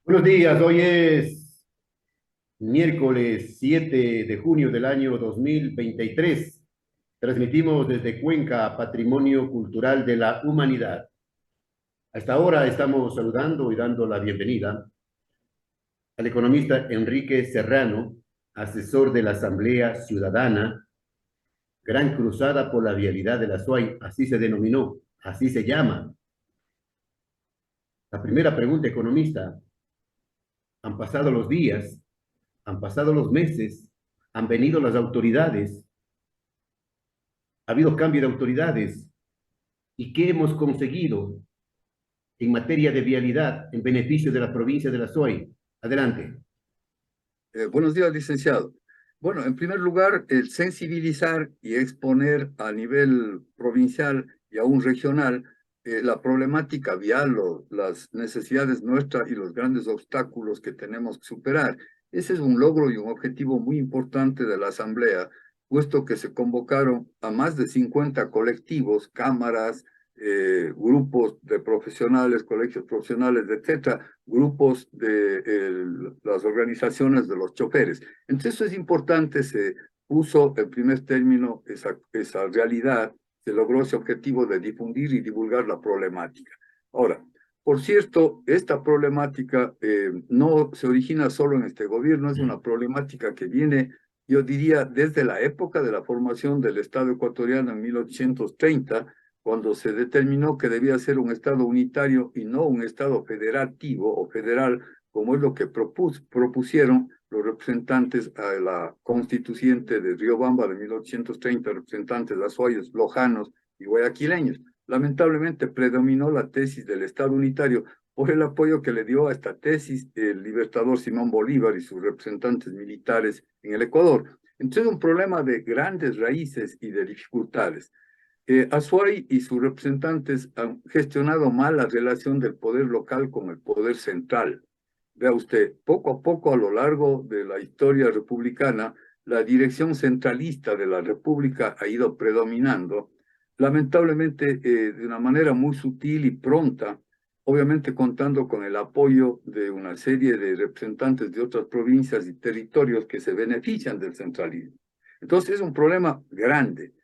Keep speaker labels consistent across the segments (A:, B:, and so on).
A: Buenos días, hoy es miércoles 7 de junio del año 2023. Transmitimos desde Cuenca, Patrimonio Cultural de la Humanidad. Hasta ahora estamos saludando y dando la bienvenida al economista Enrique Serrano, asesor de la Asamblea Ciudadana, Gran Cruzada por la Vialidad de la SUAY, así se denominó, así se llama. La primera pregunta, economista: han pasado los días, han pasado los meses, han venido las autoridades, ha habido cambio de autoridades. ¿Y qué hemos conseguido en materia de vialidad en beneficio de la provincia de la SOI? Adelante.
B: Buenos días, licenciado. Bueno, en primer lugar, el sensibilizar y exponer a nivel provincial y aún regional la problemática vial, las necesidades nuestras y los grandes obstáculos que tenemos que superar. Ese es un logro y un objetivo muy importante de la Asamblea, puesto que se convocaron a más de 50 colectivos, cámaras, grupos de profesionales, colegios profesionales, etcétera, grupos de las organizaciones de los choferes. Entonces eso es importante, se puso en primer término esa realidad, se logró ese objetivo de difundir y divulgar la problemática. Ahora, por cierto, esta problemática no se origina solo en este gobierno, es una problemática que viene, yo diría, desde la época de la formación del Estado ecuatoriano en 1830, cuando se determinó que debía ser un Estado unitario y no un Estado federativo o federal, como es lo que propusieron los representantes a la constituyente de Riobamba de 1830, representantes azuayos, lojanos y guayaquileños. Lamentablemente predominó la tesis del Estado unitario por el apoyo que le dio a esta tesis el libertador Simón Bolívar y sus representantes militares en el Ecuador. Entonces, un problema de grandes raíces y de dificultades. Azuay y sus representantes han gestionado mal la relación del poder local con el poder central. Vea usted, poco a poco a lo largo de la historia republicana, la dirección centralista de la República ha ido predominando, lamentablemente de una manera muy sutil y pronta, obviamente contando con el apoyo de una serie de representantes de otras provincias y territorios que se benefician del centralismo. Entonces es un problema grande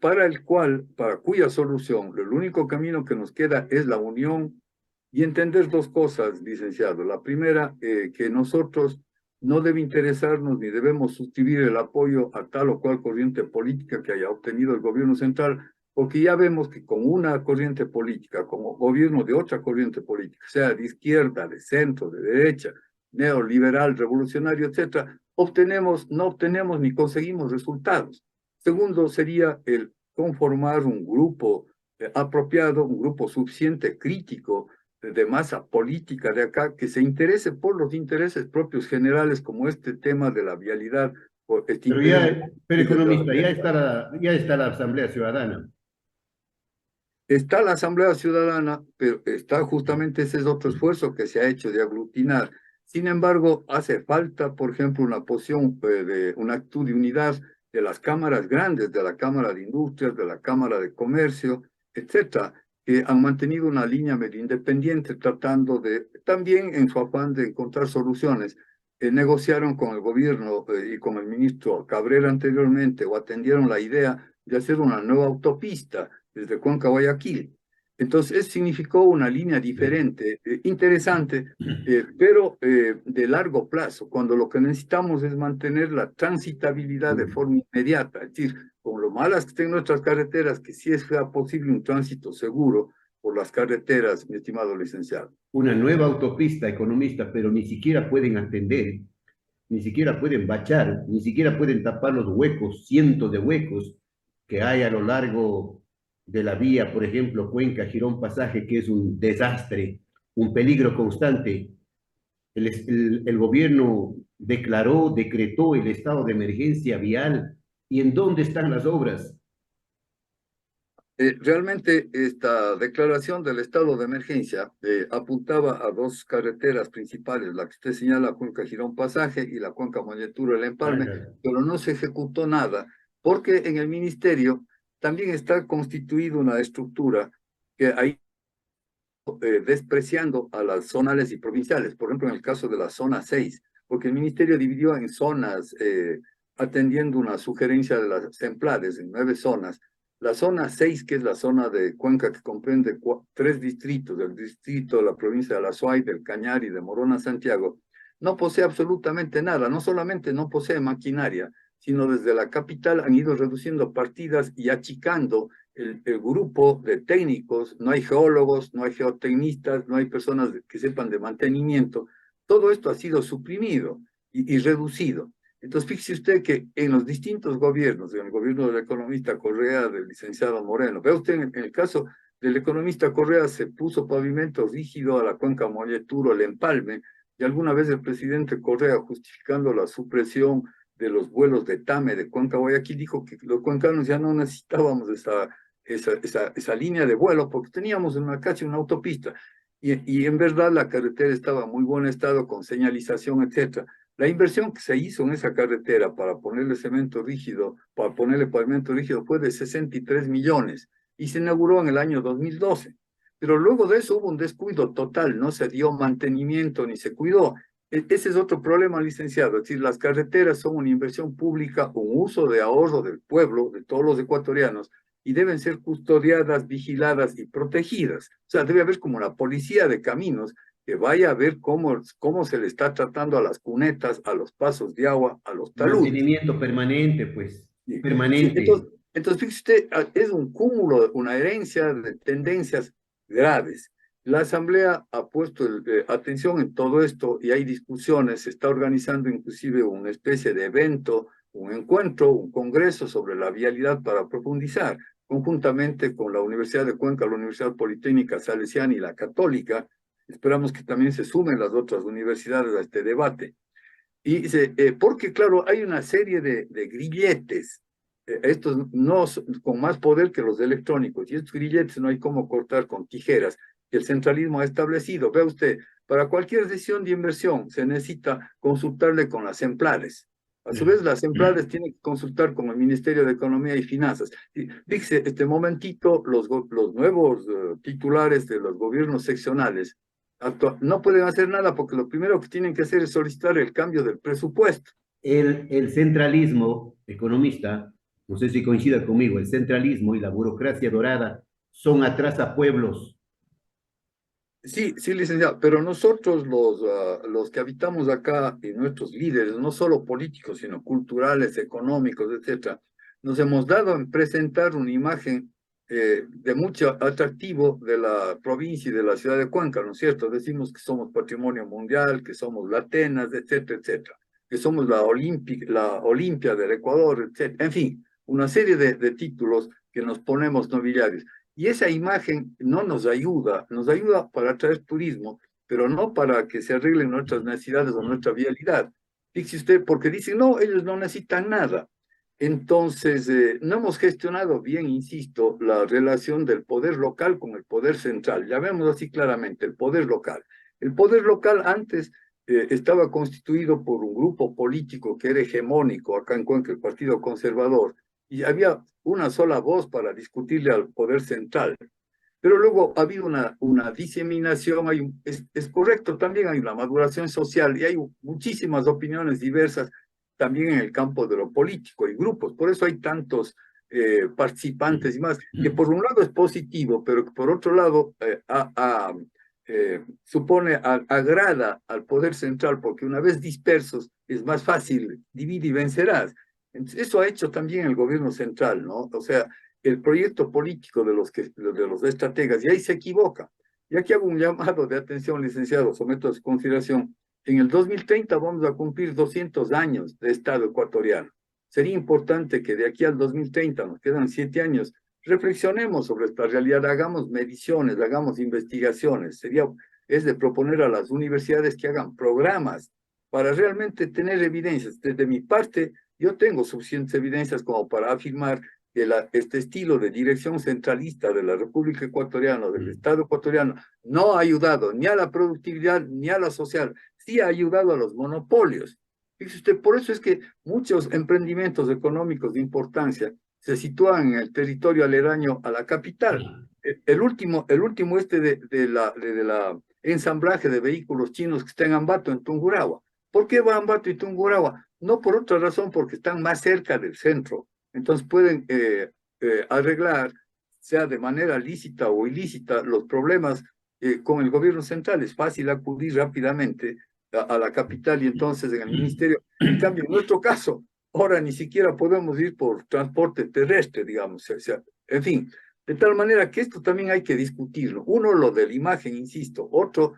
B: para cuya solución, el único camino que nos queda es la unión y entender dos cosas, licenciado. La primera, que nosotros no debe interesarnos ni debemos suscribir el apoyo a tal o cual corriente política que haya obtenido el gobierno central, porque ya vemos que con una corriente política, como gobierno de otra corriente política, sea de izquierda, de centro, de derecha, neoliberal, revolucionario, etcétera, no obtenemos ni conseguimos resultados. Segundo sería el conformar un grupo apropiado, un grupo suficiente crítico de masa política de acá que se interese por los intereses propios generales como este tema de la vialidad, o este
A: Pero
B: interés
A: ya, pero
B: de la
A: economista,
B: vialidad.
A: ya está la Asamblea Ciudadana.
B: Está la Asamblea Ciudadana, pero está justamente ese es otro esfuerzo que se ha hecho de aglutinar. Sin embargo, hace falta, por ejemplo, una posición de una actitud de unidad de las cámaras grandes, de la Cámara de Industrias, de la Cámara de Comercio, etcétera, que han mantenido una línea medio independiente, tratando de, también en su afán de encontrar soluciones, negociaron con el gobierno y con el ministro Cabrera anteriormente, o atendieron la idea de hacer una nueva autopista desde Cuenca a Guayaquil. Entonces, eso significó una línea diferente, interesante, pero de largo plazo, cuando lo que necesitamos es mantener la transitabilidad de forma inmediata, es decir, con lo malas que estén nuestras carreteras, que sí sea posible un tránsito seguro por las carreteras, mi estimado licenciado.
A: Una nueva autopista, economista, pero ni siquiera pueden atender, ni siquiera pueden bachar, ni siquiera pueden tapar los huecos, cientos de huecos que hay a lo largo de la vía, por ejemplo, Cuenca, Girón Pasaje, que es un desastre, un peligro constante. El gobierno decretó el estado de emergencia vial. ¿Y en dónde están las obras?
B: Realmente esta declaración del estado de emergencia apuntaba a dos carreteras principales, la que usted señala, Cuenca Girón Pasaje y la Cuenca Moyeturo El Empalme, pero no se ejecutó nada, porque en el ministerio también está constituida una estructura que ahí despreciando a las zonales y provinciales. Por ejemplo, en el caso de la zona 6, porque el ministerio dividió en zonas, atendiendo una sugerencia de las Semplades, en 9 zonas. La zona 6, que es la zona de Cuenca, que comprende 3 distritos, el distrito de la provincia de La Suay, del Cañar y de Morona, Santiago, no posee absolutamente nada. No solamente no posee maquinaria, sino desde la capital han ido reduciendo partidas y achicando el grupo de técnicos. No hay geólogos, no hay geotecnistas, no hay personas que sepan de mantenimiento. Todo esto ha sido suprimido y reducido. Entonces, fíjese usted que en los distintos gobiernos, en el gobierno del economista Correa, del licenciado Moreno, vea usted en el caso del economista Correa se puso pavimento rígido a la cuenca Molleturo, el empalme, y alguna vez el presidente Correa, justificando la supresión de los vuelos de TAME de Cuenca a Guayaquil, dijo que los cuencanos ya no necesitábamos esa línea de vuelo porque teníamos casi una autopista. Y en verdad la carretera estaba en muy buen estado, con señalización, etcétera. La inversión que se hizo en esa carretera para ponerle cemento rígido, para ponerle pavimento rígido, fue de 63 millones y se inauguró en el año 2012. Pero luego de eso hubo un descuido total, no se dio mantenimiento ni se cuidó. Ese es otro problema, licenciado. Es decir, las carreteras son una inversión pública, un uso de ahorro del pueblo, de todos los ecuatorianos, y deben ser custodiadas, vigiladas y protegidas. O sea, debe haber como la policía de caminos que vaya a ver cómo se le está tratando a las cunetas, a los pasos de agua, a los taludes.
A: Mantenimiento permanente, pues,
B: Sí, sí,
A: permanente.
B: entonces fíjese usted, es un cúmulo, una herencia de tendencias graves. La Asamblea ha puesto atención en todo esto y hay discusiones, se está organizando inclusive una especie de evento, un encuentro, un congreso sobre la vialidad para profundizar, conjuntamente con la Universidad de Cuenca, la Universidad Politécnica Salesiana y la Católica. Esperamos que también se sumen las otras universidades a este debate. Porque, claro, hay una serie de grilletes, estos no con más poder que los electrónicos, y estos grilletes no hay cómo cortar con tijeras, que el centralismo ha establecido. Vea usted, para cualquier decisión de inversión se necesita consultarle con las Semplades. A su vez, las Semplades tienen que consultar con el Ministerio de Economía y Finanzas. Y fíjese, este momentito, los nuevos titulares de los gobiernos seccionales no pueden hacer nada porque lo primero que tienen que hacer es solicitar el cambio del presupuesto.
A: El centralismo, economista, no sé si coincida conmigo, el centralismo y la burocracia dorada son atrasapueblos.
B: Sí, sí, licenciado, pero nosotros los que habitamos acá y nuestros líderes, no solo políticos, sino culturales, económicos, etcétera, nos hemos dado en presentar una imagen de mucho atractivo de la provincia y de la ciudad de Cuenca, ¿no es cierto? Decimos que somos patrimonio mundial, que somos la Atenas, etcétera, etcétera, que somos la Olimpia del Ecuador, etcétera. En fin, una serie de títulos que nos ponemos nobiliarios. Y esa imagen no nos ayuda para atraer turismo, pero no para que se arreglen nuestras necesidades o nuestra vialidad. Fíjese usted, porque dicen, no, ellos no necesitan nada. Entonces, no hemos gestionado bien, insisto, la relación del poder local con el poder central. Ya vemos así claramente, el poder local. El poder local antes estaba constituido por un grupo político que era hegemónico acá en Cuenca, el Partido Conservador, y había una sola voz para discutirle al poder central. Pero luego ha habido una diseminación, es correcto, también hay una maduración social y hay muchísimas opiniones diversas también en el campo de lo político, hay grupos, por eso hay tantos participantes y más, que por un lado es positivo, pero que por otro lado agrada al poder central, porque una vez dispersos es más fácil, divide y vencerás. Entonces, eso ha hecho también el gobierno central, ¿no? O sea, el proyecto político de los estrategas, y ahí se equivoca. Y aquí hago un llamado de atención, licenciado, someto a su consideración. En el 2030 vamos a cumplir 200 años de Estado ecuatoriano. Sería importante que de aquí al 2030, nos quedan 7 años, reflexionemos sobre esta realidad, hagamos mediciones, hagamos investigaciones. Es de proponer a las universidades que hagan programas para realmente tener evidencias. Desde mi parte, yo tengo suficientes evidencias como para afirmar que este estilo de dirección centralista de la República Ecuatoriana, del Estado ecuatoriano, no ha ayudado ni a la productividad ni a la social, sí ha ayudado a los monopolios. Fíjese usted, por eso es que muchos emprendimientos económicos de importancia se sitúan en el territorio aledaño a la capital. el último de la ensamblaje de vehículos chinos que está en Ambato, en Tungurahua. ¿Por qué va a Ambato y Tungurahua? No por otra razón, porque están más cerca del centro. Entonces pueden arreglar, sea de manera lícita o ilícita, los problemas con el gobierno central. Es fácil acudir rápidamente a la capital y entonces en el ministerio. En cambio, en nuestro caso, ahora ni siquiera podemos ir por transporte terrestre, digamos. O sea, en fin, de tal manera que esto también hay que discutirlo. Uno, lo de la imagen, insisto. Otro,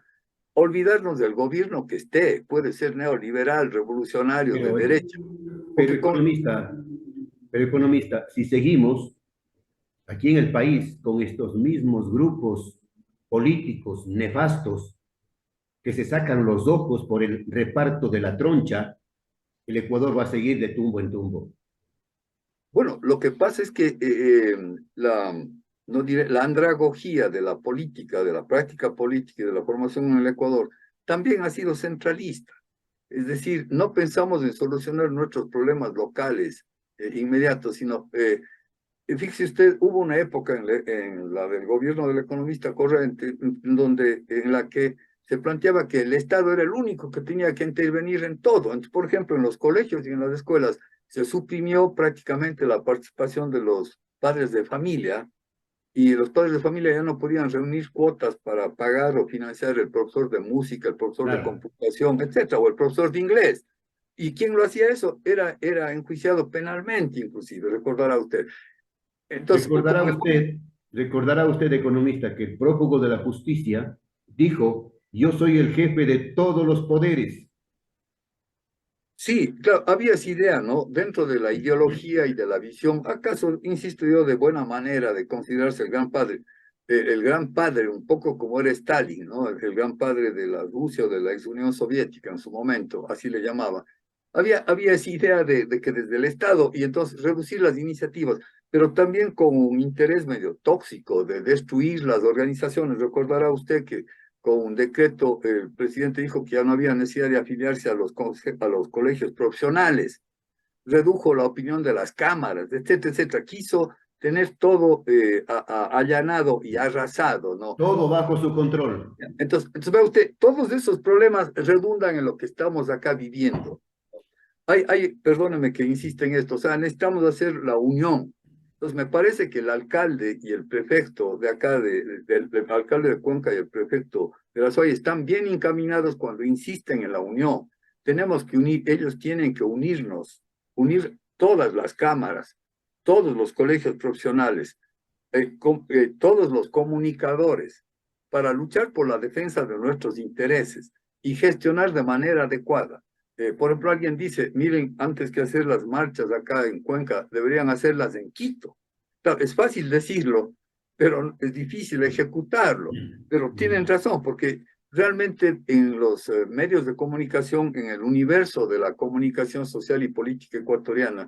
B: olvidarnos del gobierno que esté. Puede ser neoliberal, revolucionario, de
A: Pero,
B: derecha.
A: pero
B: Porque
A: economista, pero economista, si seguimos aquí en el país con estos mismos grupos políticos nefastos que se sacan los ojos por el reparto de la troncha, el Ecuador va a seguir de tumbo en tumbo.
B: bueno, lo que pasa es que no diré, la andragogía de la política, de la práctica política y de la formación en el Ecuador también ha sido centralista. Es decir, no pensamos en solucionar nuestros problemas locales inmediatos, sino, fíjese usted, hubo una época en la del gobierno del economista Corrente, en la que se planteaba que el Estado era el único que tenía que intervenir en todo. Entonces, por ejemplo, en los colegios y en las escuelas se suprimió prácticamente la participación de los padres de familia, y los padres de familia ya no podían reunir cuotas para pagar o financiar el profesor de música, el profesor de
A: Claro.
B: computación, etcétera, o el profesor de inglés. ¿Y quién lo hacía eso? Era enjuiciado penalmente, inclusive, recordará usted. Entonces,
A: Recordará usted, recordará usted, economista, que el prófugo de la justicia dijo, yo soy el jefe de todos los poderes.
B: sí, claro, había esa idea, ¿no? Dentro de la ideología y de la visión, ¿acaso, insisto yo, de buena manera de considerarse el gran padre, un poco como era Stalin, ¿no? El gran padre de la Rusia o de la ex Unión Soviética en su momento, así le llamaba. Había esa idea de que desde el Estado, y entonces reducir las iniciativas, pero también con un interés medio tóxico de destruir las organizaciones. Recordará usted que con un decreto, el presidente dijo que ya no había necesidad de afiliarse a los colegios profesionales, redujo la opinión de las cámaras, etcétera, etcétera. Quiso tener todo allanado y arrasado, ¿no?
A: Todo bajo su control.
B: Entonces, vea usted, todos esos problemas redundan en lo que estamos acá viviendo. Perdóneme que insista en esto, o sea, necesitamos hacer la unión. Entonces, me parece que el alcalde y el prefecto de acá, el alcalde de Cuenca y el prefecto de la SOAY están bien encaminados cuando insisten en la unión. Tenemos que unir, ellos tienen que unirnos, unir todas las cámaras, todos los colegios profesionales, todos los comunicadores, para luchar por la defensa de nuestros intereses y gestionar de manera adecuada. Por ejemplo, alguien dice, miren, antes que hacer las marchas acá en Cuenca, deberían hacerlas en Quito. Claro, es fácil decirlo, pero es difícil ejecutarlo. Pero tienen razón, porque realmente en los medios de comunicación, en el universo de la comunicación social y política ecuatoriana,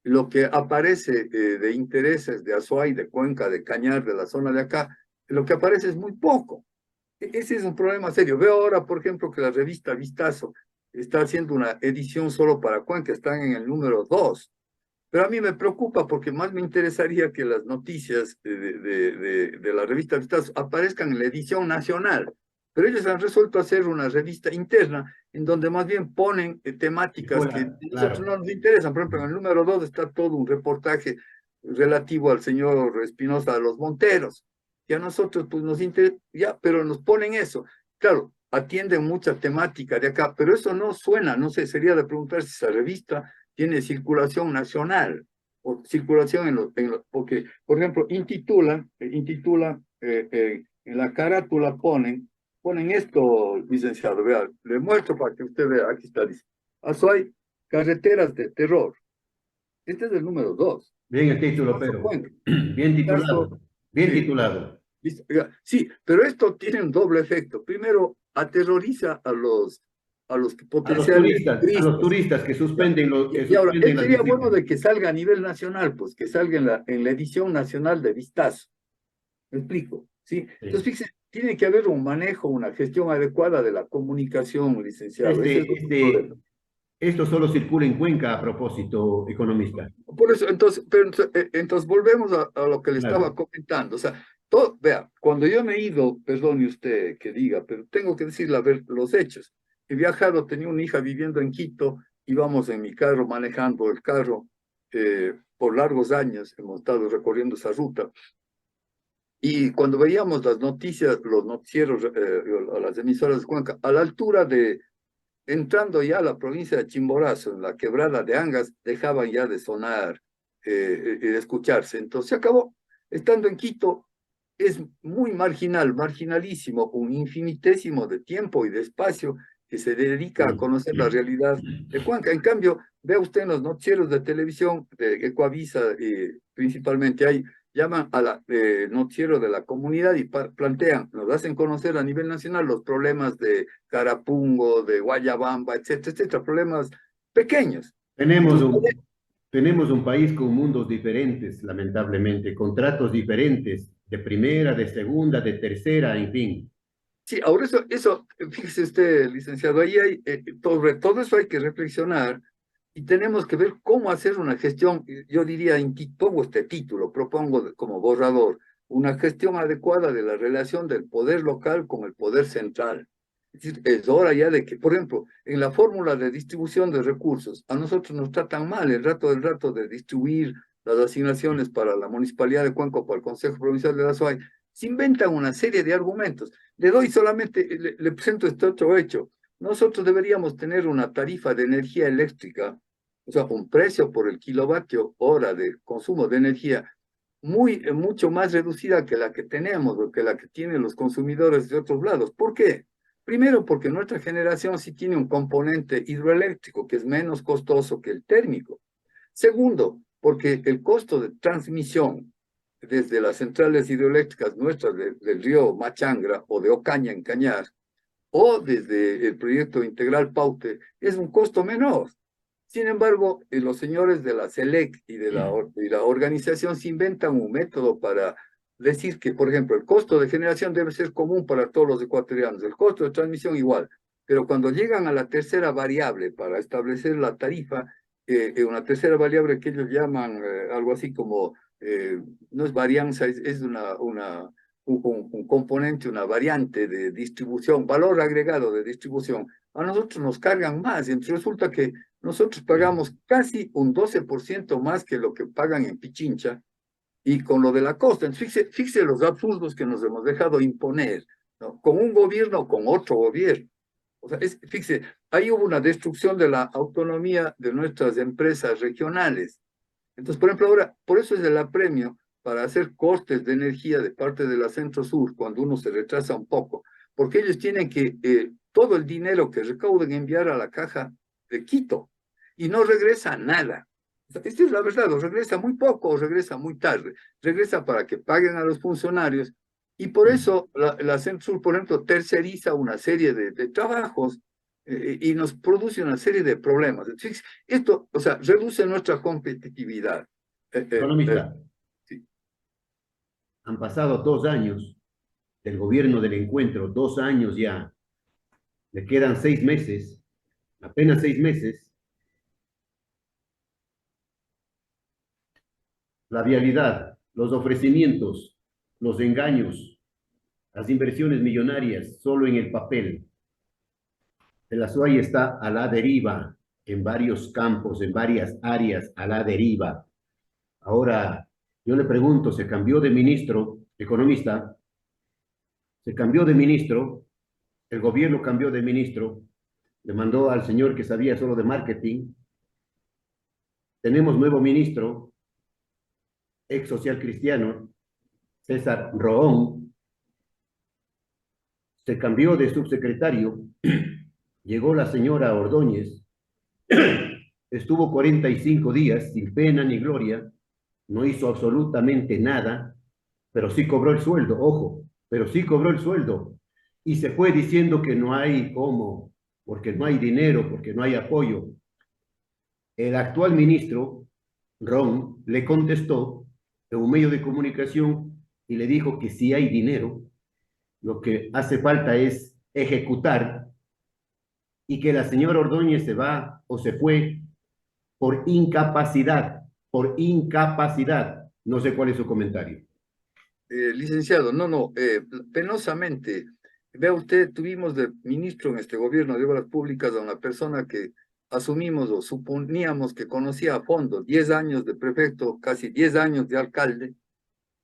B: lo que aparece de intereses de Azuay, de Cuenca, de Cañar, de la zona de acá, lo que aparece es muy poco. Ese es un problema serio. Veo ahora, por ejemplo, que la revista Vistazo está haciendo una edición solo para Cuenca, están en el número 2. Pero a mí me preocupa porque más me interesaría que las noticias de la revista Vistazo aparezcan en la edición nacional. Pero ellos han resuelto hacer una revista interna en donde más bien ponen temáticas que a nosotros
A: Claro.
B: no nos interesan. Por ejemplo, en el número 2 está todo un reportaje relativo al señor Espinosa de los Monteros, que a nosotros pues nos interesa, ya, pero nos ponen eso. Claro, atienden mucha temática de acá, pero eso no suena, no sé, sería de preguntar si esa revista tiene circulación nacional o circulación porque, por ejemplo, en la carátula ponen esto, licenciado, vea, le muestro para que usted vea, aquí está, dice, Azuay, carreteras de terror. Este es el número 2.
A: Bien el título,
B: Vistazo
A: pero
B: Cuenca.
A: bien
B: Vistazo,
A: titulado, bien
B: sí,
A: titulado.
B: sí, pero esto tiene un doble efecto. Primero, aterroriza a los potenciales
A: A los
B: turistas.
A: turistas que
B: Ya.
A: suspenden, que
B: Y ahora,
A: suspenden las
B: sería
A: visitas.
B: bueno de que salga a nivel nacional, pues que salga en la edición nacional de Vistazo. ¿Me explico? ¿Sí? Entonces,
A: Sí.
B: fíjese, tiene que haber un manejo, una gestión adecuada de la comunicación, licenciado. Ese es otro
A: Este,
B: problema.
A: esto solo circula en Cuenca a propósito, economista.
B: Por eso, entonces volvemos a lo que le estaba
A: Claro.
B: comentando. O sea, vea, cuando yo me he ido, perdone usted que diga, pero tengo que decirle a ver los hechos. He viajado, tenía una hija viviendo en Quito, íbamos en mi carro, manejando el carro por largos años, hemos estado recorriendo esa ruta. Y cuando veíamos las noticias, los noticieros, las emisoras de Cuenca, a la altura de, entrando ya a la provincia de Chimborazo, en la quebrada de Angas, dejaban ya de sonar y de escucharse. Entonces se acabó. Estando en Quito, es muy marginal, marginalísimo, un infinitésimo de tiempo y de espacio que se dedica a conocer la realidad de Cuenca. En cambio, vea usted en los noticieros de televisión, de Ecuavisa, principalmente hay, llaman a la noticiero de la comunidad y plantean, nos hacen conocer a nivel nacional los problemas de Carapungo, de Guayabamba, etcétera, etcétera, problemas pequeños.
A: Tenemos
B: Entonces,
A: un, tenemos un país con mundos diferentes, lamentablemente, contratos diferentes, de primera, de segunda, de tercera, en fin.
B: sí, ahora fíjese usted, licenciado, ahí hay, sobre todo eso hay que reflexionar y tenemos que ver cómo hacer una gestión, yo diría, pongo este título, propongo como borrador, una gestión adecuada de la relación del poder local con el poder central. Es decir, es hora ya de que, por ejemplo, en la fórmula de distribución de recursos, a nosotros nos tratan mal el rato de distribuir las asignaciones para la Municipalidad de Cuenca, para el Consejo Provincial de la SOAY, se inventan una serie de argumentos. Le doy solamente, le presento este otro hecho. Nosotros deberíamos tener una tarifa de energía eléctrica, o sea, un precio por el kilovatio hora de consumo de energía mucho más reducida que la que tenemos o que la que tienen los consumidores de otros lados. ¿Por qué? Primero, porque nuestra generación sí tiene un componente hidroeléctrico que es menos costoso que el térmico. Segundo, porque el costo de transmisión desde las centrales hidroeléctricas nuestras del río Machangra o de Ocaña en Cañar, o desde el proyecto integral Paute, es un costo menor. Sin embargo, los señores de la SELEC y de la organización se inventan un método para decir que, por ejemplo, el costo de generación debe ser común para todos los ecuatorianos, el costo de transmisión igual, pero cuando llegan a la tercera variable para establecer la tarifa, una tercera variable que ellos llaman algo así como, no es varianza, es un componente, una variante de distribución, valor agregado de distribución, a nosotros nos cargan más. Entonces resulta que nosotros pagamos casi un 12% más que lo que pagan en Pichincha y con lo de la costa. Entonces, fíjese los absurdos que nos hemos dejado imponer, ¿no? Con un gobierno o con otro gobierno. O sea, fíjese, ahí hubo una destrucción de la autonomía de nuestras empresas regionales. Entonces, por ejemplo, ahora, por eso es el apremio para hacer costes de energía de parte de la Centro Sur cuando uno se retrasa un poco, porque ellos tienen que todo el dinero que recauden enviar a la caja de Quito y no regresa nada. O sea, esta es la verdad, o regresa muy poco o regresa muy tarde. Regresa para que paguen a los funcionarios y por eso la Centro Sur, por ejemplo, terceriza una serie de trabajos y nos produce una serie de problemas. Entonces, esto, o sea, reduce nuestra competitividad.
A: Economista,
B: Sí.
A: han pasado 2 años del gobierno del encuentro, 2 años ya, le quedan 6 meses, apenas 6 meses. La vialidad, los ofrecimientos, los engaños, las inversiones millonarias solo en el papel. El Azuay está a la deriva en varios campos, en varias áreas, a la deriva. Ahora, yo le pregunto, se cambió de ministro, economista, se cambió de ministro, el gobierno cambió de ministro, le mandó al señor que sabía solo de marketing. Tenemos nuevo ministro, ex social cristiano, César Roón, se cambió de subsecretario, llegó la señora Ordóñez, estuvo 45 días sin pena ni gloria, no hizo absolutamente nada, pero sí cobró el sueldo, ojo, pero sí cobró el sueldo. Y se fue diciendo que no hay cómo, porque no hay dinero, porque no hay apoyo. El actual ministro, Ron, le contestó en un medio de comunicación y le dijo que sí hay dinero, lo que hace falta es ejecutar y que la señora Ordóñez se va o se fue por incapacidad, por incapacidad. No sé cuál es su comentario.
B: Licenciado, penosamente. Vea usted, tuvimos de ministro en este gobierno de Obras Públicas a una persona que asumimos o suponíamos que conocía a fondo, 10 años de prefecto, casi 10 años de alcalde,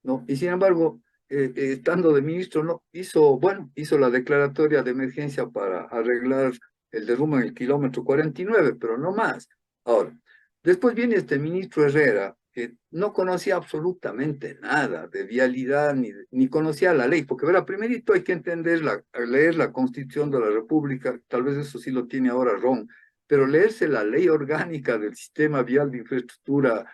B: ¿no? Y sin embargo, estando de ministro, no, hizo la declaratoria de emergencia para arreglar el derrumbe en el kilómetro 49, pero no más. Ahora, después viene este ministro Herrera, que no conocía absolutamente nada de vialidad, ni conocía la ley, porque verá, primerito hay que entender, leer la Constitución de la República, tal vez eso sí lo tiene ahora Ron, pero leerse la ley orgánica del sistema vial de infraestructura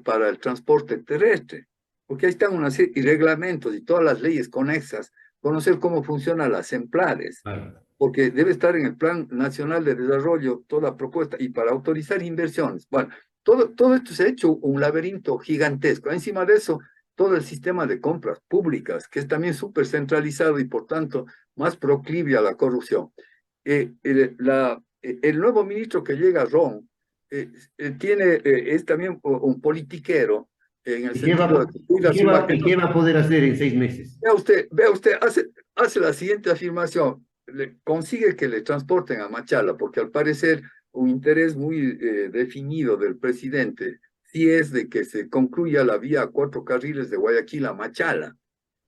B: para el transporte terrestre, porque ahí están una serie y reglamentos y todas las leyes conexas, conocer cómo funcionan las EMPLADES,
A: Claro.
B: porque debe estar en el Plan Nacional de Desarrollo toda propuesta y para autorizar inversiones. Bueno, todo esto se ha hecho un laberinto gigantesco. Encima de eso, todo el sistema de compras públicas, que es también súper centralizado y por tanto más proclive a la corrupción. El nuevo ministro que llega, Ron, es también un politiquero en el sentido de que cuida su imagen.
A: ¿Y qué va a poder hacer en 6 meses?
B: Vea usted, hace la siguiente afirmación, consigue que le transporten a Machala, porque al parecer un interés muy definido del presidente sí es de que se concluya la vía a 4 carriles de Guayaquil a Machala.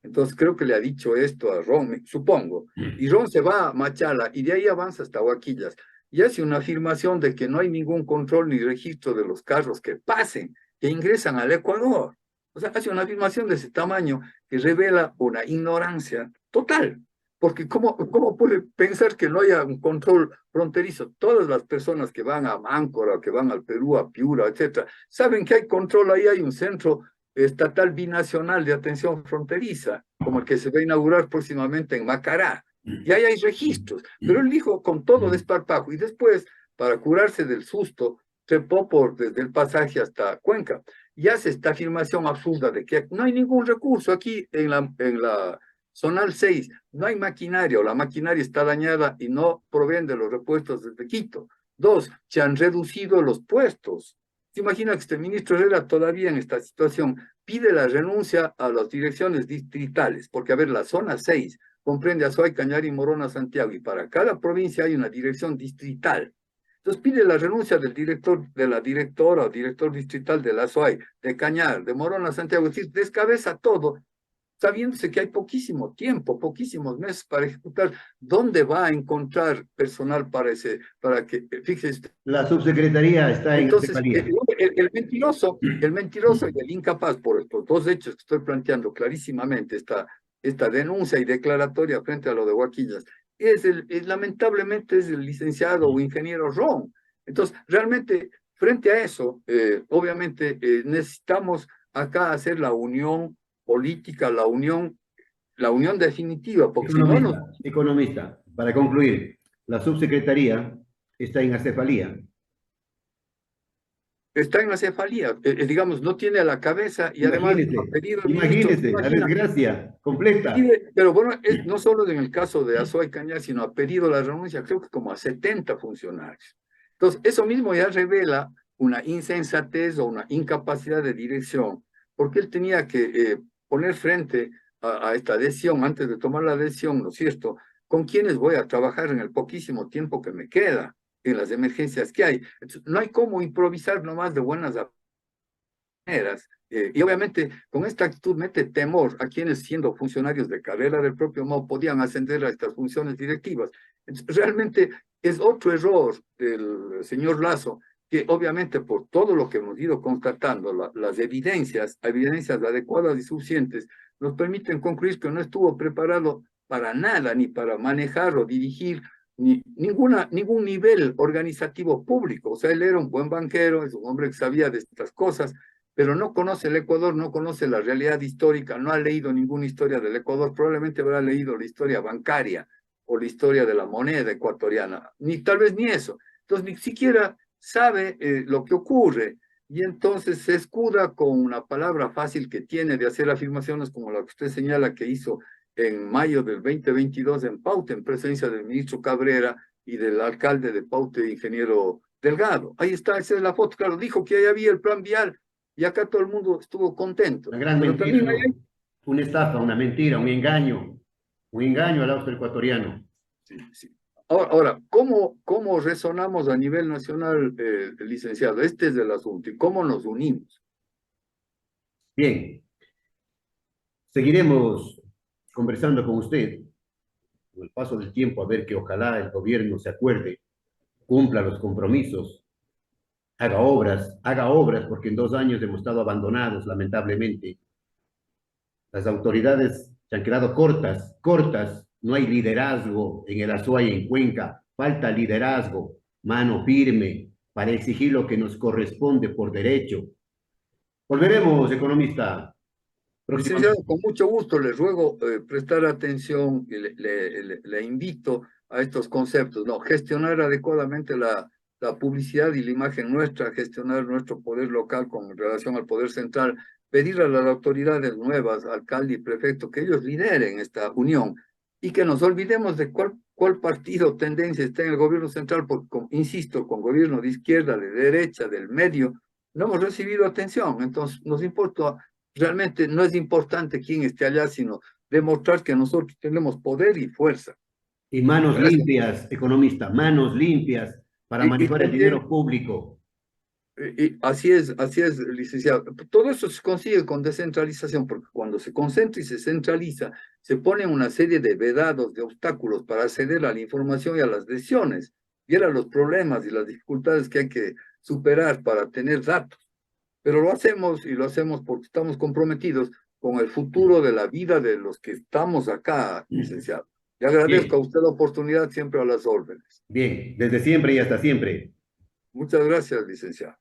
B: Entonces creo que le ha dicho esto a Ron, supongo. Y Ron se va a Machala y de ahí avanza hasta Huaquillas y hace una afirmación de que no hay ningún control ni registro de los carros que pasen, que ingresan al Ecuador. O sea, hace una afirmación de ese tamaño que revela una ignorancia total. Porque ¿cómo puede pensar que no haya un control fronterizo? Todas las personas que van a Máncora, que van al Perú, a Piura, etcétera, saben que hay control ahí, hay un centro estatal binacional de atención fronteriza, como el que se va a inaugurar próximamente en Macará. Y ahí hay registros. Pero él dijo con todo desparpajo y después, para curarse del susto, trepó desde el pasaje hasta Cuenca y hace esta afirmación absurda de que no hay ningún recurso aquí en la Zonal 6, no hay maquinaria o la maquinaria está dañada y no proveen de los repuestos desde Quito. Dos, se han reducido los puestos. ¿Se imagina que este ministro Herrera todavía en esta situación pide la renuncia a las direcciones distritales? Porque, a ver, la zona 6 comprende Azuay, Cañari, Morona, Santiago, y para cada provincia hay una dirección distrital. Entonces pide la renuncia del director, de la directora o director distrital de la Azuay, de Cañar, de Morona, Santiago, es decir, descabeza todo, sabiéndose que hay poquísimo tiempo, poquísimos meses para ejecutar. ¿Dónde va a encontrar personal para que, fíjese?
A: La subsecretaría está en
B: Entonces,
A: Cefalía.
B: el mentiroso y el incapaz, por estos dos hechos que estoy planteando clarísimamente, esta denuncia y declaratoria frente a lo de Huaquillas, lamentablemente es el licenciado o ingeniero Ron. Entonces, realmente, frente a eso, obviamente necesitamos acá hacer la unión política, la unión definitiva, porque si no nos...
A: Economista, para concluir, la subsecretaría está en acefalía.
B: Está en la cefalía, digamos, no tiene a la cabeza y además ha pedido el ministro,
A: Imagínese, la desgracia completa.
B: pero bueno, no solo en el caso de Azuay Cañar, sino ha pedido la renuncia, creo que como a 70 funcionarios. Entonces, eso mismo ya revela una insensatez o una incapacidad de dirección, porque él tenía que poner frente a esta decisión, antes de tomar la decisión, ¿no es cierto?, con quiénes voy a trabajar en el poquísimo tiempo que me queda, en las emergencias que hay. Entonces, no hay cómo improvisar nomás de buenas maneras. Y obviamente con esta actitud mete temor a quienes siendo funcionarios de carrera del propio MOB podían ascender a estas funciones directivas. Entonces, realmente es otro error del señor Lazo, que obviamente por todo lo que hemos ido constatando, las evidencias adecuadas y suficientes, nos permiten concluir que no estuvo preparado para nada, ni para manejar o dirigir ningún nivel organizativo público. O sea, él era un buen banquero, es un hombre que sabía de estas cosas, pero no conoce el Ecuador, no conoce la realidad histórica, no ha leído ninguna historia del Ecuador, probablemente habrá leído la historia bancaria o la historia de la moneda ecuatoriana, tal vez ni eso. Entonces, ni siquiera sabe lo que ocurre, y entonces se escuda con una palabra fácil que tiene de hacer afirmaciones como la que usted señala que hizo en mayo del 2022 en Paute, en presencia del ministro Cabrera y del alcalde de Paute, ingeniero Delgado. Ahí está, esa es la foto, claro, dijo que ahí había el plan vial, y acá todo el mundo estuvo contento.
A: Una gran
B: Pero
A: mentira,
B: también
A: ¿no? una estafa, una mentira, un engaño al austro ecuatoriano.
B: Sí, sí. Ahora, ¿cómo resonamos a nivel nacional, licenciado? Este es el asunto. ¿Y cómo nos unimos?
A: Bien, seguiremos conversando con usted con el paso del tiempo a ver que ojalá el gobierno se acuerde, cumpla los compromisos, haga obras, porque en 2 años hemos estado abandonados, lamentablemente. Las autoridades se han quedado cortas, no hay liderazgo en el Azuay y en Cuenca, falta liderazgo, mano firme para exigir lo que nos corresponde por derecho. Volveremos, economista,
B: Licenciado,
A: próximamente.
B: con mucho gusto le ruego prestar atención y le invito a estos conceptos, ¿no? Gestionar adecuadamente la publicidad y la imagen nuestra, gestionar nuestro poder local con relación al poder central, pedir a las autoridades nuevas, alcalde y prefecto, que ellos lideren esta unión y que nos olvidemos de cuál partido o tendencia está en el gobierno central, porque, insisto, con gobierno de izquierda, de derecha, del medio, no hemos recibido atención. Entonces, nos importa. Realmente no es importante quién esté allá, sino demostrar que nosotros tenemos poder y fuerza.
A: Y manos
B: Gracias.
A: limpias, economista, manos limpias para
B: Y
A: manejar el
B: también,
A: dinero público.
B: así es, licenciado. Todo eso se consigue con descentralización, porque cuando se concentra y se centraliza, se ponen una serie de vedados, de obstáculos para acceder a la información y a las decisiones, y a los problemas y las dificultades que hay que superar para tener datos. Pero lo hacemos y lo hacemos porque estamos comprometidos con el futuro de la vida de los que estamos acá, licenciado. Le agradezco a
A: Bien,
B: usted la oportunidad, siempre a las órdenes.
A: bien, desde siempre y hasta siempre.
B: Muchas gracias, licenciado.